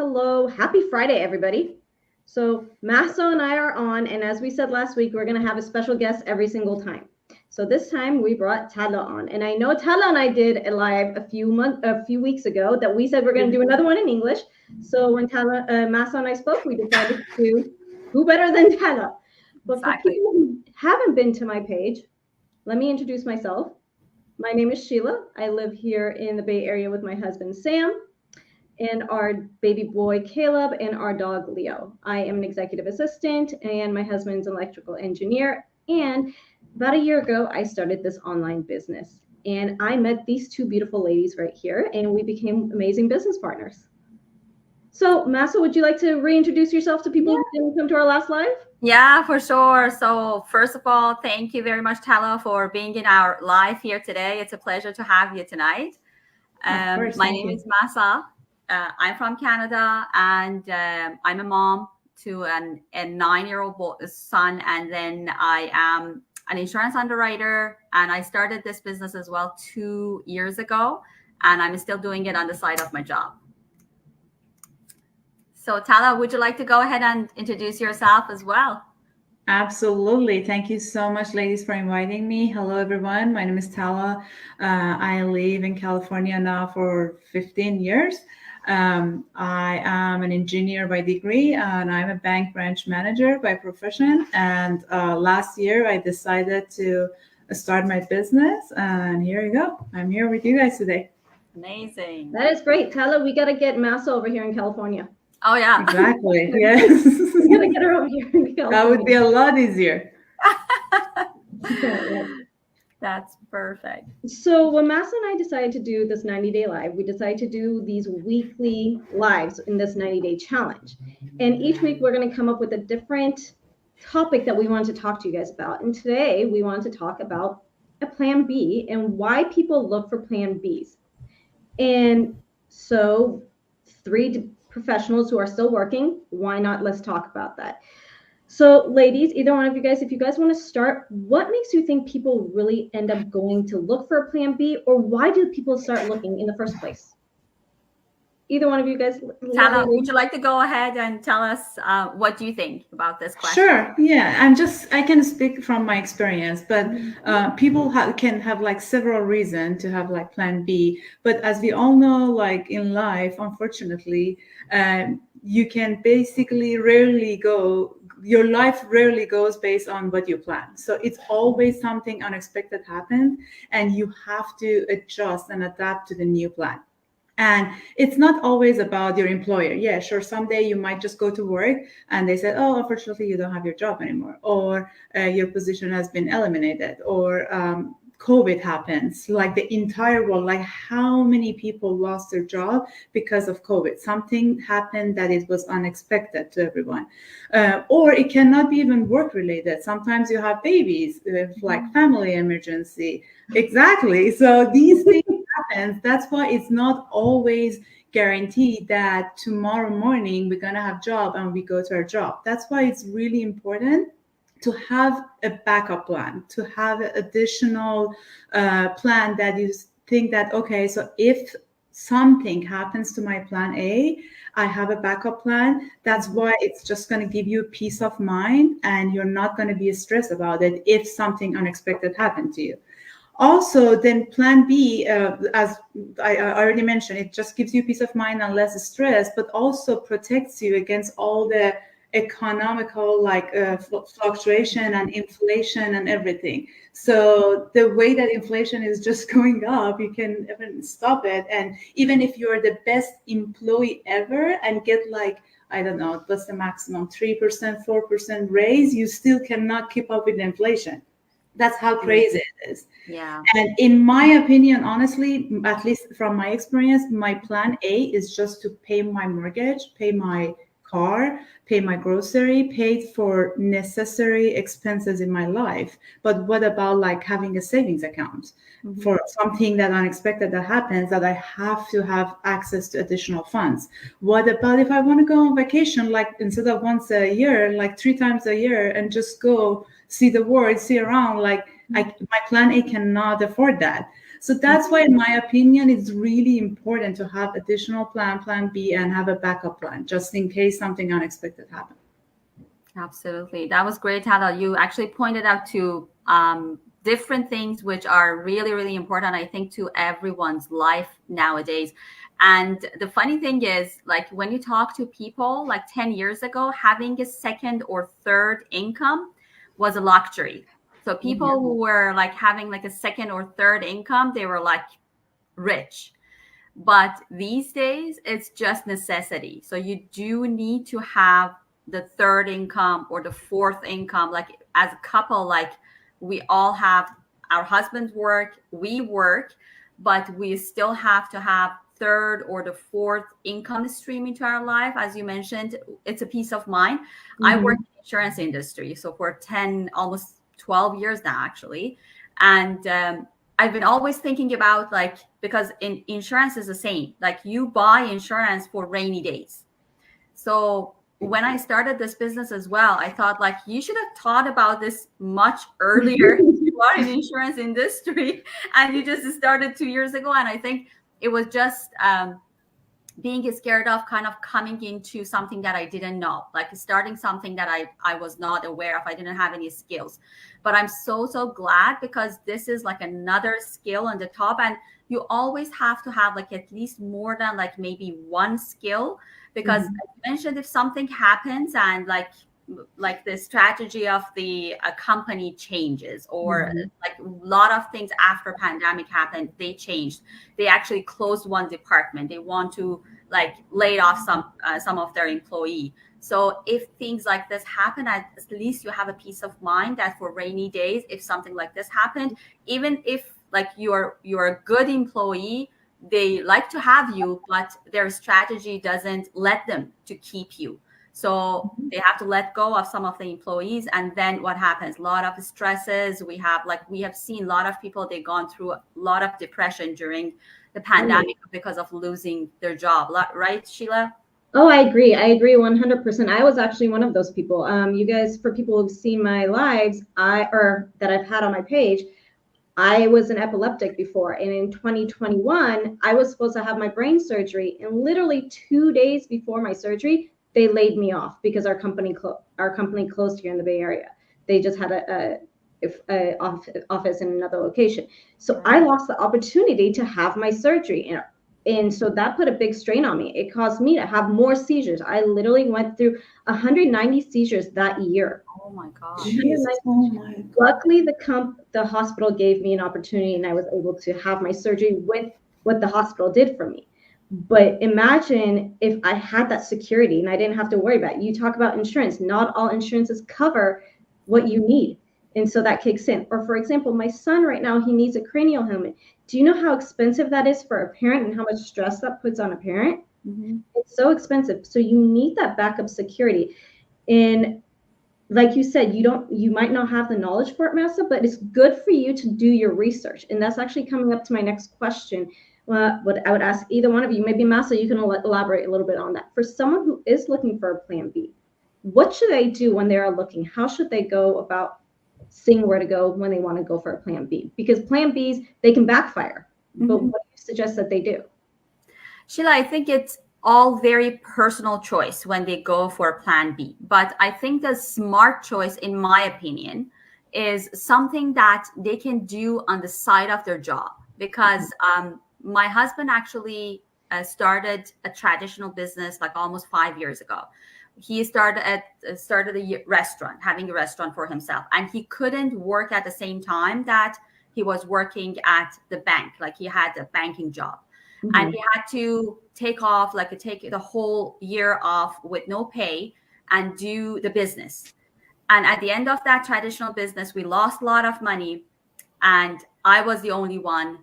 hello. Happy Friday, everybody. So Mahsa and I are on, and as we said last week, we're going to have a special guest every single time. So this time we brought Tala on, and I know Tala and I did a live a few weeks ago that we said we're going to do another one in English. So when Mahsa and I spoke, we decided to who better than Tala. But for people who haven't been to my page, let me introduce myself. My name is Sheila. I live here in the Bay Area with my husband Sam, and our baby boy Caleb, and our dog Leo. I am an executive assistant, and my husband's an electrical engineer. And about a year ago, I started this online business, and I met these two beautiful ladies right here, and we became amazing business partners. So, Mahsa, would you like to reintroduce yourself to people who didn't come to our last live? Yeah, for sure. So first of all, thank you very much, Tala, for being in our live here today. It's a pleasure to have you tonight. My name is Mahsa. I'm from Canada, and I'm a mom to a 9-year-old son. And then I am an insurance underwriter, and I started this business as well 2 years ago, and I'm still doing it on the side of my job. So Tala, would you like to go ahead and introduce yourself as well? Absolutely. Thank you so much, ladies, for inviting me. Hello, everyone. My name is Tala. I live in California now for 15 years. I am an engineer by degree, and I'm a bank branch manager by profession. And last year, I decided to start my business. And here you go. I'm here with you guys today. Amazing. That is great. Tala, we got to get Mahsa over here in California. Oh, yeah. Exactly. Yes. We got to get her over here in California. That would be a lot easier. That's perfect. So when Mahsa and I decided to do this 90-day live, we decided to do these weekly lives in this 90-day challenge. And each week we're going to come up with a different topic that we want to talk to you guys about. And today we want to talk about a plan B and why people look for plan Bs. And so 3 professionals who are still working, why not? Let's talk about that. So ladies, either one of you guys, if you guys want to start, what makes you think people really end up going to look for a plan B, or why do people start looking in the first place? Either one of you guys. Tala, would you like to go ahead and tell us what do you think about this question? Sure. Yeah, I can speak from my experience, but people can have like several reasons to have like plan B. But as we all know, like in life, unfortunately, you can basically your life rarely goes based on what you plan. So it's always something unexpected happens, and you have to adjust and adapt to the new plan. And it's not always about your employer. Yeah, sure. Someday you might just go to work and they said, oh, unfortunately, you don't have your job anymore, or your position has been eliminated, or COVID happens, like the entire world, like how many people lost their job because of COVID? Something happened that it was unexpected to everyone. Or it cannot be even work related. Sometimes you have babies, like family emergency. Exactly. So these things happen. That's why it's not always guaranteed that tomorrow morning we're going to have a job and we go to our job. That's why it's really important to have a backup plan, to have an additional plan that you think that, okay, so if something happens to my plan A, I have a backup plan. That's why it's just going to give you peace of mind, and you're not going to be stressed about it if something unexpected happened to you. Also, then plan B, as I already mentioned, it just gives you peace of mind and less stress, but also protects you against all the economical fluctuation and inflation and everything. So the way that inflation is just going up, you can even stop it. And even if you're the best employee ever and get I don't know, what's the maximum, 3%, 4% raise, you still cannot keep up with inflation. That's how crazy it is. Yeah. And in my opinion, honestly, at least from my experience, my plan A is just to pay my mortgage, pay my car, pay my grocery, paid for necessary expenses in my life. But what about having a savings account for something that unexpected that happens that I have to have access to additional funds? What about if I want to go on vacation, instead of once a year, 3 times a year, and just go see the world, see around, my plan A cannot afford that. So that's why, in my opinion, it's really important to have additional plan B, and have a backup plan just in case something unexpected happens. Absolutely. That was great, Tada. You actually pointed out to different things which are really, really important, I think, to everyone's life nowadays. And the funny thing is, like, when you talk to people like 10 years ago, having a second or third income was a luxury. So people who were like having like a second or third income, they were like rich. But these days, it's just necessity. So you do need to have the third income or the fourth income. Like as a couple, like we all have our husbands work, we work, but we still have to have third or the fourth income stream into our life. As you mentioned, it's a peace of mind. I work in the insurance industry, so for 10, almost 12 years now, actually. And I've been always thinking about, like, because in insurance is the same, like you buy insurance for rainy days. So when I started this business as well, I thought, like, you should have thought about this much earlier. You are in the insurance industry and you just started 2 years ago. And I think it was just being scared of kind of coming into something that I didn't know, like starting something that I was not aware of. I didn't have any skills, but I'm so glad, because this is like another skill on the top. And you always have to have like at least more than like maybe one skill, because as you mentioned, if something happens and like the strategy of the company changes, or like a lot of things after pandemic happened, they changed. They actually closed one department. They want to like lay off some of their employee. So if things like this happen, at least you have a peace of mind that for rainy days, if something like this happened, even if like you're a good employee, they like to have you, but their strategy doesn't let them to keep you. So they have to let go of some of the employees. And then what happens? A lot of stresses. We have seen a lot of people, they've gone through a lot of depression during the pandemic because of losing their job. Right, Sheila? Oh, I agree. 100%. I was actually one of those people. You guys, for people who've seen my lives, that I've had on my page, I was an epileptic before. And in 2021, I was supposed to have my brain surgery. And literally 2 days before my surgery, they laid me off because our company closed here in the Bay Area. They just had a office in another location. So I lost the opportunity to have my surgery. And so that put a big strain on me. It caused me to have more seizures. I literally went through 190 seizures that year. Oh my God. Luckily, the hospital gave me an opportunity, and I was able to have my surgery with what the hospital did for me. But imagine if I had that security and I didn't have to worry about it. You talk about insurance. Not all insurances cover what you need. And so that kicks in. Or for example, my son right now, he needs a cranial helmet. Do you know how expensive that is for a parent and how much stress that puts on a parent? It's so expensive. So you need that backup security. And like you said, you might not have the knowledge for it, Mahsa, but it's good for you to do your research. And that's actually coming up to my next question. What I would ask either one of you, maybe Mahsa, you can elaborate a little bit on that. For someone who is looking for a plan B, what should they do when they are looking? How should they go about seeing where to go when they want to go for a plan B? Because plan Bs, they can backfire. But what do you suggest that they do? Sheila, I think it's all very personal choice when they go for a plan B. But I think the smart choice, in my opinion, is something that they can do on the side of their job. Because my husband actually started a traditional business like almost 5 years ago. He started a restaurant, having a restaurant for himself, and he couldn't work at the same time that he was working at the bank. Like he had a banking job, and he had to take the whole year off with no pay and do the business. And at the end of that traditional business, we lost a lot of money, and I was the only one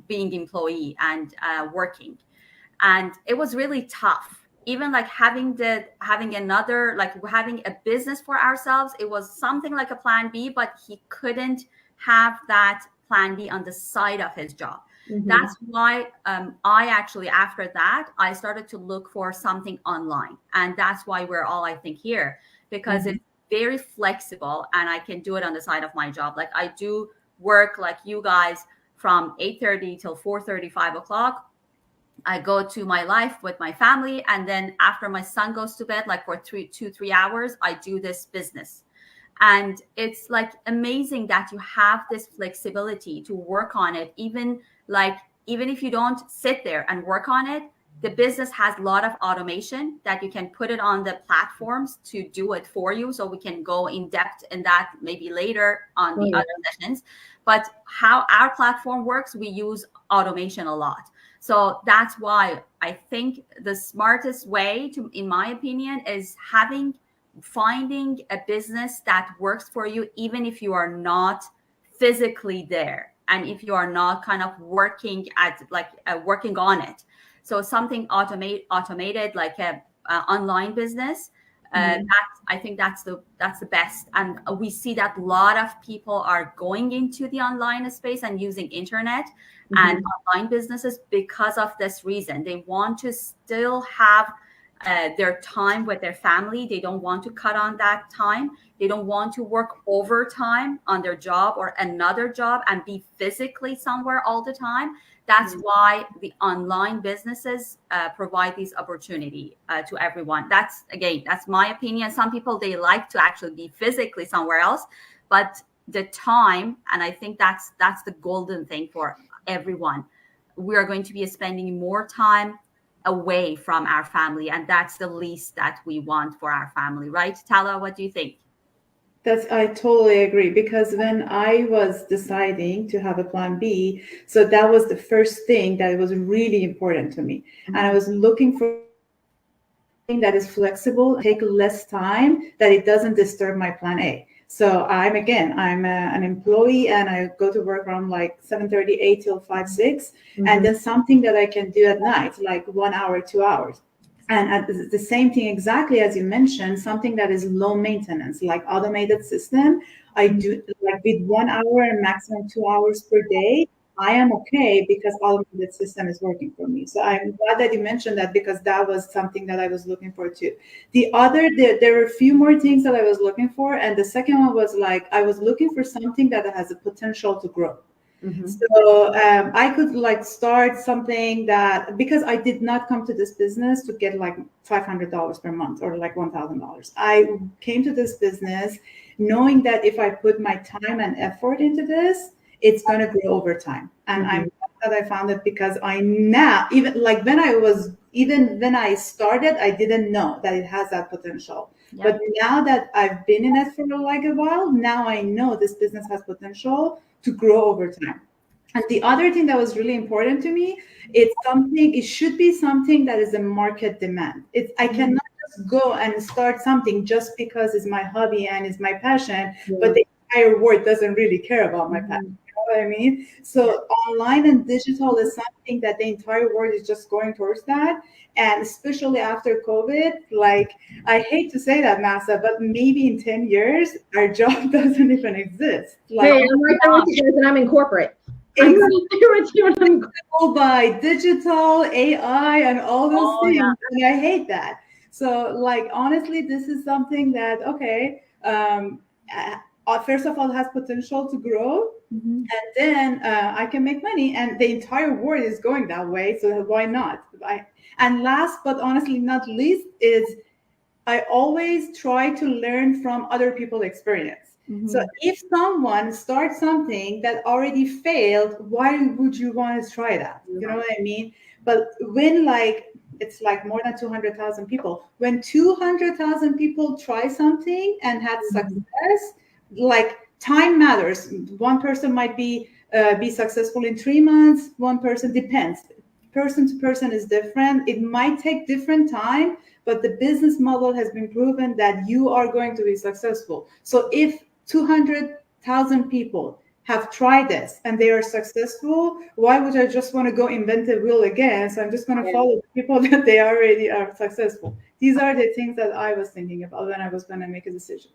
being employee and working, and it was really tough. Even like having a business for ourselves, it was something like a plan B, but he couldn't have that plan B on the side of his job. That's why I actually, after that, I started to look for something online. And that's why we're all, I think, here, because it's very flexible and I can do it on the side of my job. Like I do work like you guys from 8:30 till 4:30, 5 o'clock. I go to my life with my family. And then after my son goes to bed, like for 3 hours, I do this business. And it's like amazing that you have this flexibility to work on it. Even if you don't sit there and work on it, the business has a lot of automation that you can put it on the platforms to do it for you. So we can go in depth in that maybe later on the other sessions. But how our platform works, we use automation a lot. So that's why I think the smartest way to, in my opinion, is finding a business that works for you, even if you are not physically there and if you are not kind of working on it. So something automated like a online business. I think that's the best. And we see that a lot of people are going into the online space and using internet and online businesses because of this reason. They want to still have their time with their family. They don't want to cut on that time. They don't want to work overtime on their job or another job and be physically somewhere all the time. That's why the online businesses provide this opportunity to everyone. That's my opinion. Some people, they like to actually be physically somewhere else, but the time, and I think that's the golden thing for everyone. We are going to be spending more time away from our family, and that's the least that we want for our family, right? Tala, what do you think? I totally agree, because when I was deciding to have a plan B, so that was the first thing that was really important to me. And I was looking for something that is flexible, take less time, that it doesn't disturb my plan A. So I'm an employee, and I go to work from like 7:30, 8 till 5, 6, and then something that I can do at night, like 1 hour, 2 hours. And at the same thing, exactly as you mentioned, something that is low maintenance, like automated system. I do like with 1 hour and maximum 2 hours per day. I am okay because automated system is working for me. So I'm glad that you mentioned that, because that was something that I was looking for too. There were a few more things that I was looking for. And the second one was like, I was looking for something that has a potential to grow. So I could like start something that, because I did not come to this business to get like $500 per month or like $1,000. I came to this business knowing that if I put my time and effort into this, it's going to grow over time. And I'm glad that I found it, because even when I started, I didn't know that it has that potential. Yeah. But now that I've been in it for like a while, now I know this business has potential to grow over time. And the other thing that was really important to me, it should be something that is a market demand. I cannot just go and start something just because it's my hobby and it's my passion, but the entire world doesn't really care about my passion. You know what I mean? So online and digital is something that the entire world is just going towards that. And especially after COVID, like, I hate to say that, Mahsa, but maybe in 10 years, our job doesn't even exist. Like, hey, I'm right there with you guys, and I'm in corporate. Exactly. By digital, AI, and all those things. Yeah. And I hate that. So, like, honestly, this is something that, first of all, has potential to grow. And then I can make money. And the entire world is going that way. So why not? And last but honestly not least is I always try to learn from other people's experience. So if someone starts something that already failed, why would you want to try that? You know what I mean? But when it's like more than 200,000 people, when 200,000 people try something and had success, like, time matters. One person might be successful in 3 months. One person, depends. Person to person is different. It might take different time, but the business model has been proven that you are going to be successful. So if 200,000 people have tried this and they are successful, why would I just want to go invent the wheel again? So I'm just going to follow the people that they already are successful. These are the things that I was thinking about when I was going to make a decision.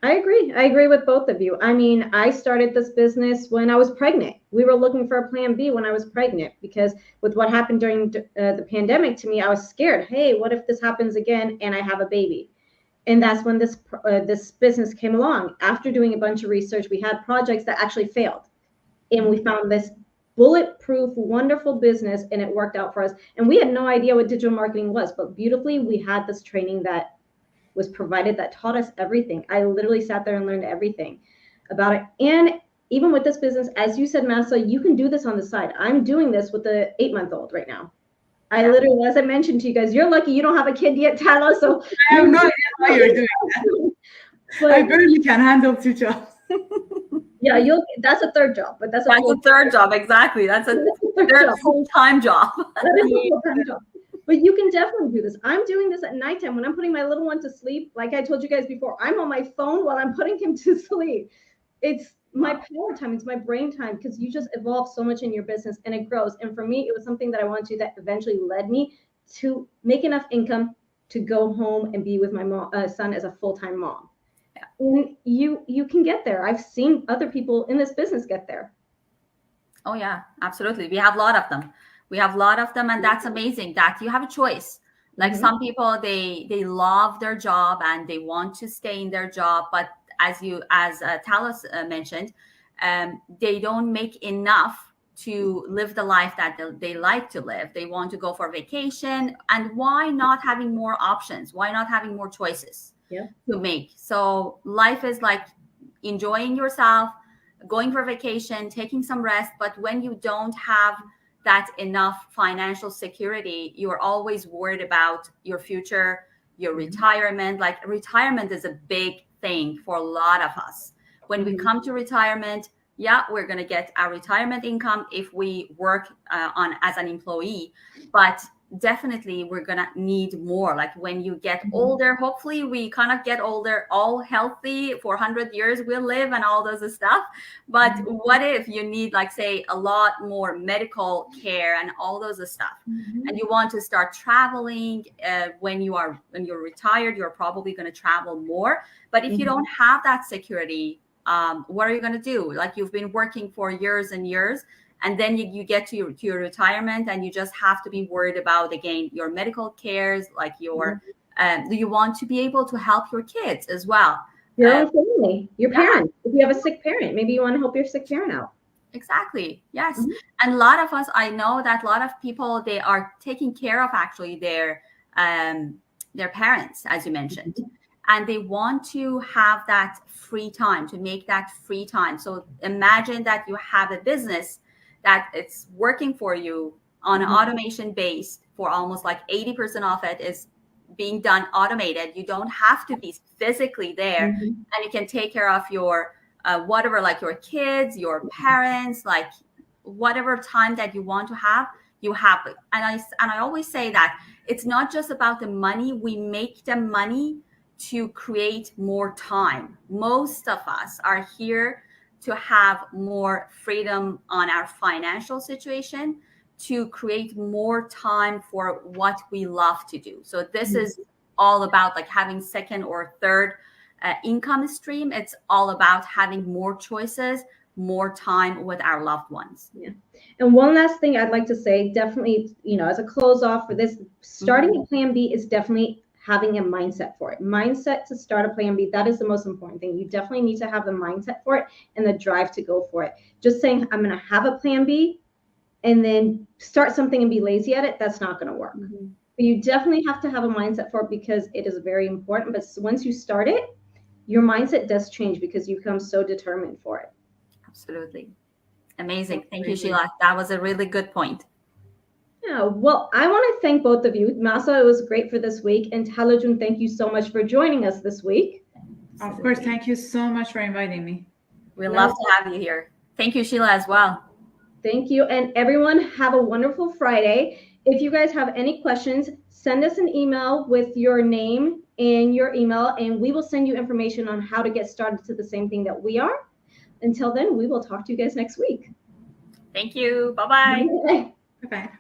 I agree with both of you. I mean, I started this business when I was pregnant. We were looking for a plan B when I was pregnant, because with what happened during the pandemic to me, I was scared. Hey, what if this happens again and I have a baby? And that's when this business came along. After doing a bunch of research, we had projects that actually failed. And we found this bulletproof, wonderful business, and it worked out for us. And we had no idea what digital marketing was, but beautifully, we had this training that was provided that taught us everything. I literally sat there and learned everything about it. And even with this business, as you said, Mahsa, you can do this on the side. I'm doing this with the 8-month-old right now. I literally, as I mentioned to you guys, you're lucky you don't have a kid yet, Tala. So I have no idea how you're doing that. But I barely can handle 2 jobs. Yeah, that's a third job, but that's a third job. Exactly. That's a third full-time job. That is a full-time job. But you can definitely do this. I'm doing this at nighttime when I'm putting my little one to sleep. Like I told you guys before, I'm on my phone while I'm putting him to sleep. It's my power time. It's my brain time, because you just evolve so much in your business and it grows. And for me, it was something that I wanted to do that eventually led me to make enough income to go home and be with my son as a full-time mom. Yeah. And you can get there. I've seen other people in this business get there. Oh yeah, absolutely. We have a lot of them. And that's amazing that you have a choice. Like some people, they love their job and they want to stay in their job, but as Talos mentioned, they don't make enough to live the life that they like to live. They want to go for vacation, and why not having more options? Why not having more choices to make? So life is like enjoying yourself, going for vacation, taking some rest. But when you don't have that enough financial security, you're always worried about your future, your retirement. Like retirement is a big thing for a lot of us. When we come to retirement, we're going to get our retirement income if we work as an employee, but definitely we're going to need more. Like when you get older, hopefully we kind of get older, all healthy for 100 years we'll live and all those stuff. But what if you need, like, say, a lot more medical care and all those stuff, and you want to start traveling when you're retired, you're probably going to travel more. But if you don't have that security, what are you going to do? Like, you've been working for years and years, and then you get to your retirement, and you just have to be worried about, again, your medical cares, like your, you want to be able to help your kids as well. Your own family, your parents. If you have a sick parent, maybe you want to help your sick parent out. Exactly. Yes. And a lot of us, I know that a lot of people, they are taking care of actually their parents, as you mentioned. And they want to have that free time, to make that free time. So imagine that you have a business that it's working for you on an automation base, for almost like 80% of it is being done automated. You don't have to be physically there, and you can take care of your whatever, like your kids, your parents, like whatever time that you want to have, you have it. And I always say that it's not just about the money. We make the money to create more time. Most of us are here to have more freedom on our financial situation, to create more time for what we love to do. So this is all about like having second or third income stream. It's all about having more choices, more time with our loved ones. Yeah. And one last thing I'd like to say, definitely, as a close off for this, starting a plan B is definitely having a mindset for it. Mindset to start a plan B, that is the most important thing. You definitely need to have the mindset for it and the drive to go for it. Just saying, I'm going to have a plan B and then start something and be lazy at it, that's not going to work. But you definitely have to have a mindset for it, because it is very important. But once you start it, your mindset does change because you become so determined for it. Absolutely. Amazing. Thank you, Sheila. That was a really good point. Yeah, well, I want to thank both of you. Mahsa, it was great for this week. And Talajun, thank you so much for joining us this week. Of course. Thank you so much for inviting me. We love to have you here. Thank you, Sheila, as well. Thank you. And everyone, have a wonderful Friday. If you guys have any questions, send us an email with your name and your email, and we will send you information on how to get started to the same thing that we are. Until then, we will talk to you guys next week. Thank you. Bye-bye. Bye-bye.